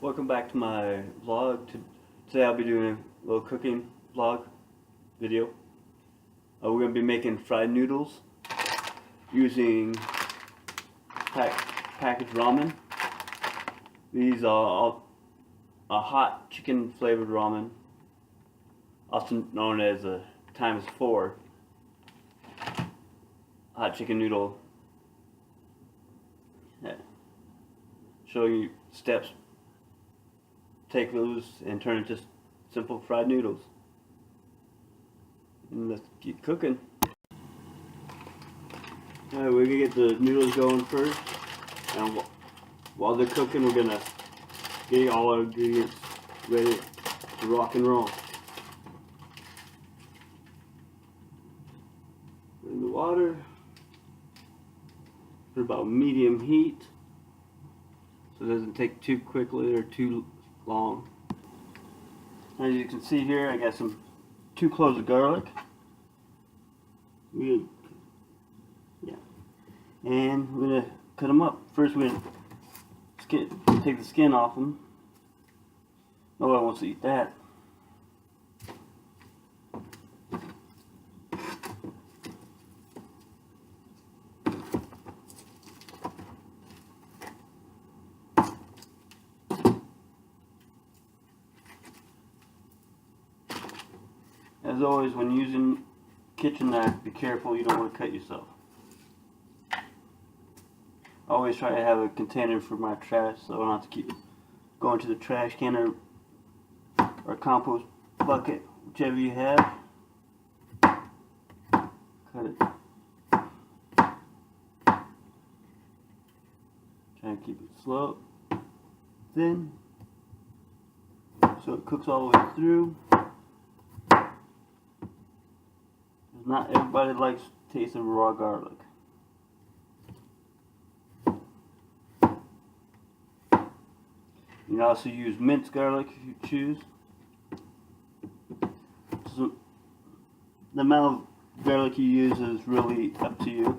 Welcome back to my vlog. Today I'll be doing a little cooking vlog video. We're going to be making fried noodles using packaged ramen. These are a hot chicken flavored ramen, also known as a ×4 hot chicken noodle. Show you steps. Take those and turn into simple fried noodles. And let's get cooking. Alright, we're gonna get the noodles going first, and while they're cooking, we're gonna get all our ingredients ready to rock and roll. Put in the water, put about medium heat so it doesn't take too quickly or too long. As you can see here, I got 2 cloves of garlic. And we're gonna cut them up. First, we're gonna take the skin off them. Nobody wants to eat that. As always, when using kitchen knife, be careful you don't want to cut yourself. I always try to have a container for my trash so I don't have to keep going to the trash can or compost bucket, whichever you have. Cut it. Try to keep it slow, thin, so it cooks all the way through. Not everybody likes the taste of raw garlic. You can also use minced garlic if you choose. So the amount of garlic you use is really up to you.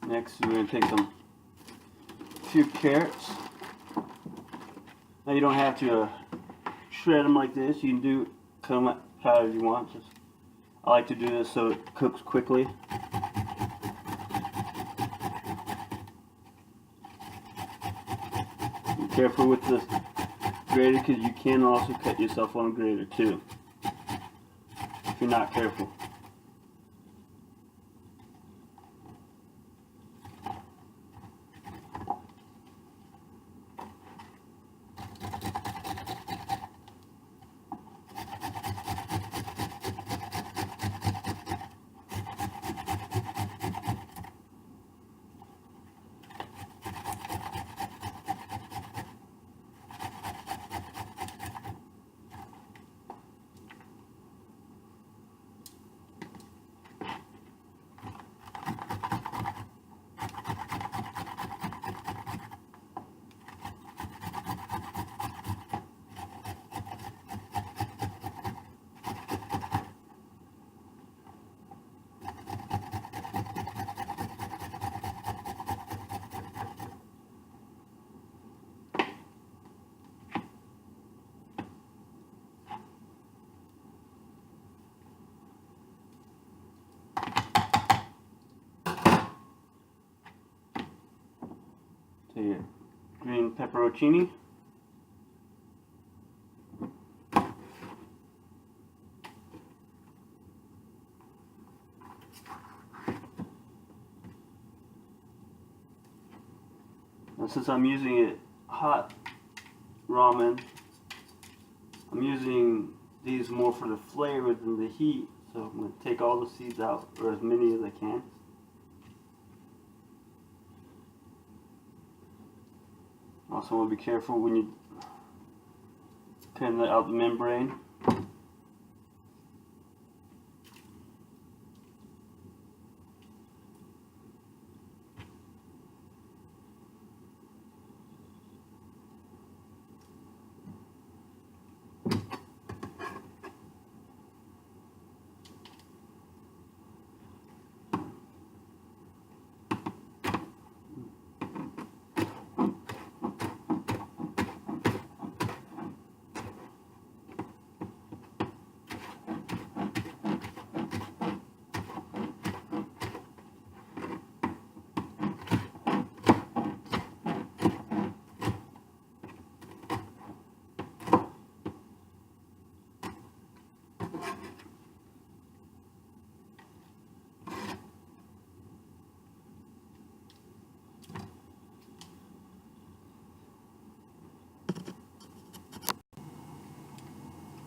Next, we're going to take a few carrots. Now you don't have to shred them like this. You can cut them up however you want. I like to do this so it cooks quickly. Be careful with this grater because you can also cut yourself on a grater too if you're not careful. To your green pepperoncini. Now, since I'm using it hot ramen, I'm using these more for the flavor than the heat. So I'm going to take all the seeds out, or as many as I can. Also want to be careful when you clean out the membrane.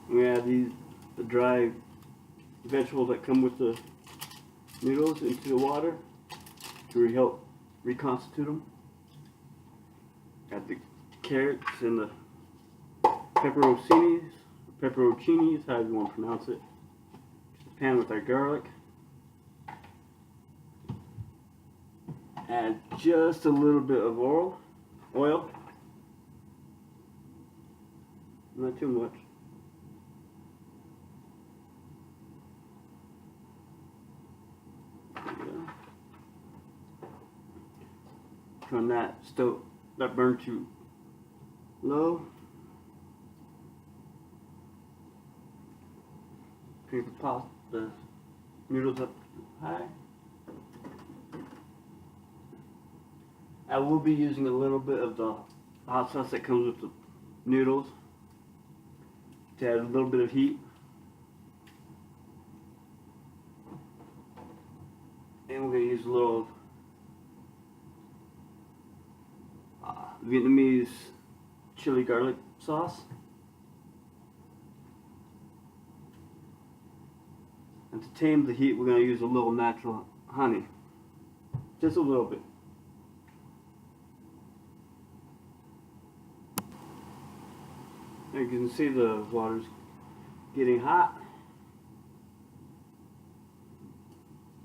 We add the dry vegetables that come with the noodles into the water to help reconstitute them. Got the carrots and the pepperoncinis, however you want to pronounce it. Just a pan with our garlic. Add just a little bit of oil. Not too much. Turn that burn to low. Paper pot the noodles up high. I will be using a little bit of the hot sauce that comes with the noodles to add a little bit of heat. And we're going to use a little Vietnamese chili garlic sauce. And to tame the heat, we're going to use a little natural honey. Just a little bit. You can see the water's getting hot.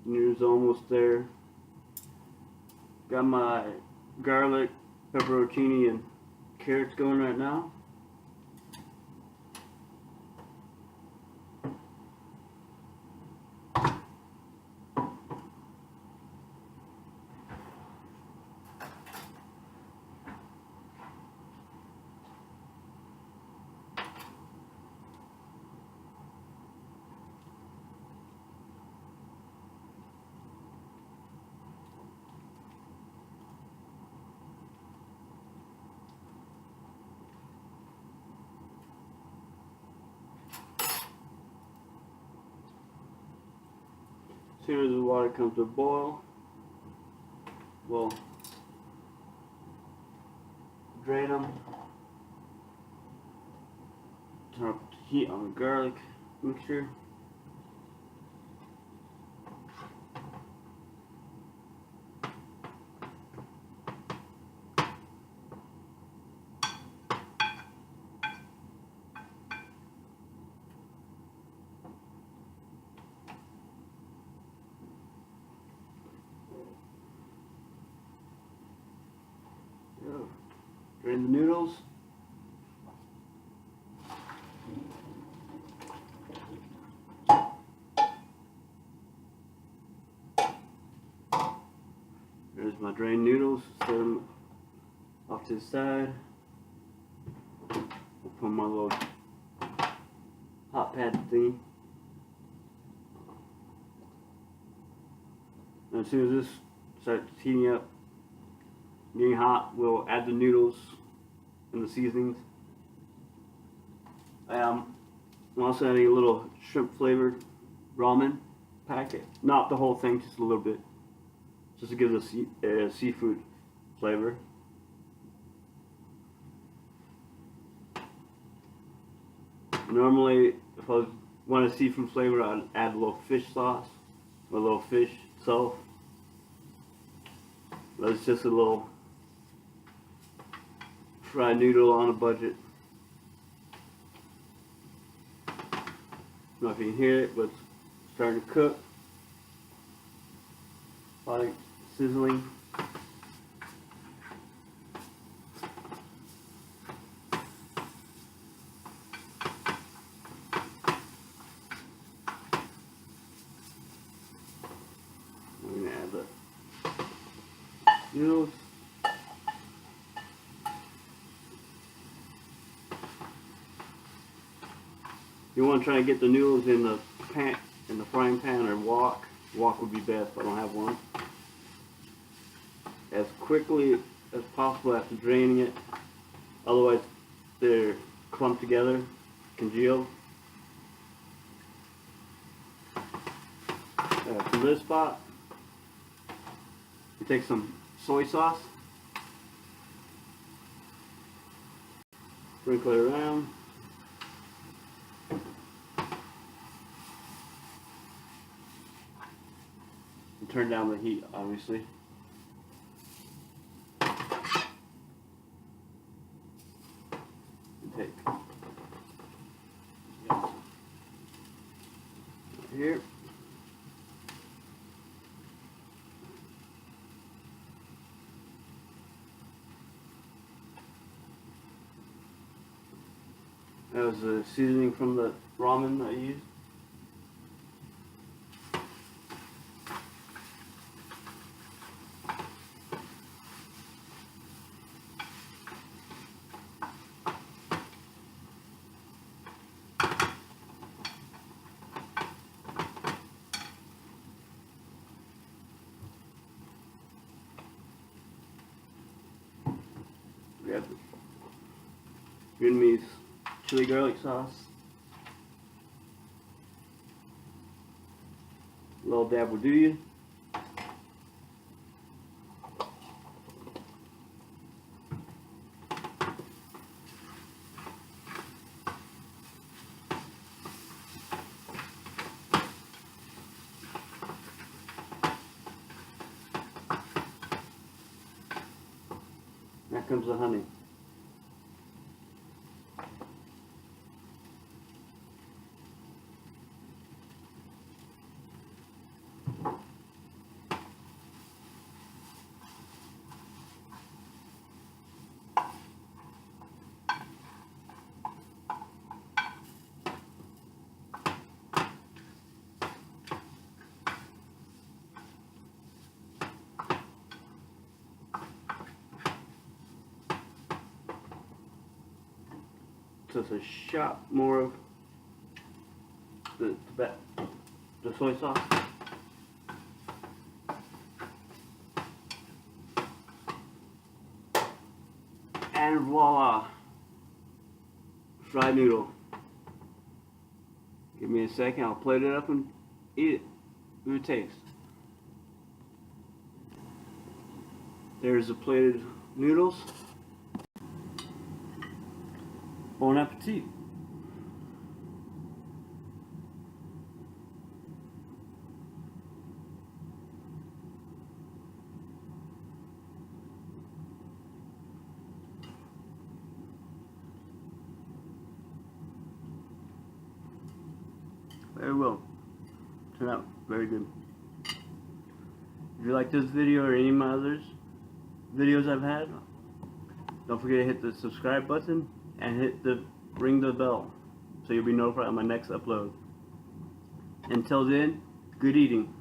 Noodles almost there. Got my garlic, pepperoncini, and carrots going right now. As soon as the water comes to a boil, we'll drain them, turn up the heat on the garlic mixture. Drain the noodles. There's my drained noodles. Set them off to the side. We'll put my little hot pad thingy. And as soon as this starts heating up, getting hot, we'll add the noodles and the seasonings. I'm also adding a little shrimp flavored ramen packet. Not the whole thing, just a little bit. Just to give the seafood flavor. Normally, if I want a seafood flavor, I'd add a little fish sauce, or a little fish itself. But it's just a little fried noodle on a budget. I don't know if you can hear it, but it's starting to cook. Like sizzling. We're gonna add the noodles. You want to try and get the noodles in the frying pan or wok. Wok would be best, but I don't have one. As quickly as possible after draining it, otherwise they're clumped together, congealed. From this spot, you take some soy sauce, sprinkle it around. And turn down the heat, obviously. And take here. That was the seasoning from the ramen I used. We have the Vietnamese chili garlic sauce. A little dab will do you. There comes the honey. Just a shot more of the soy sauce. And voila! Fried noodle. Give me a second, I'll plate it up and eat it. Good taste. There's the plated noodles. Bon appetit. Very well. Turned out very good. If you like this video or any of my others videos I've had, don't forget to hit the subscribe button and ring the bell so you'll be notified of my next upload. Until then, good eating.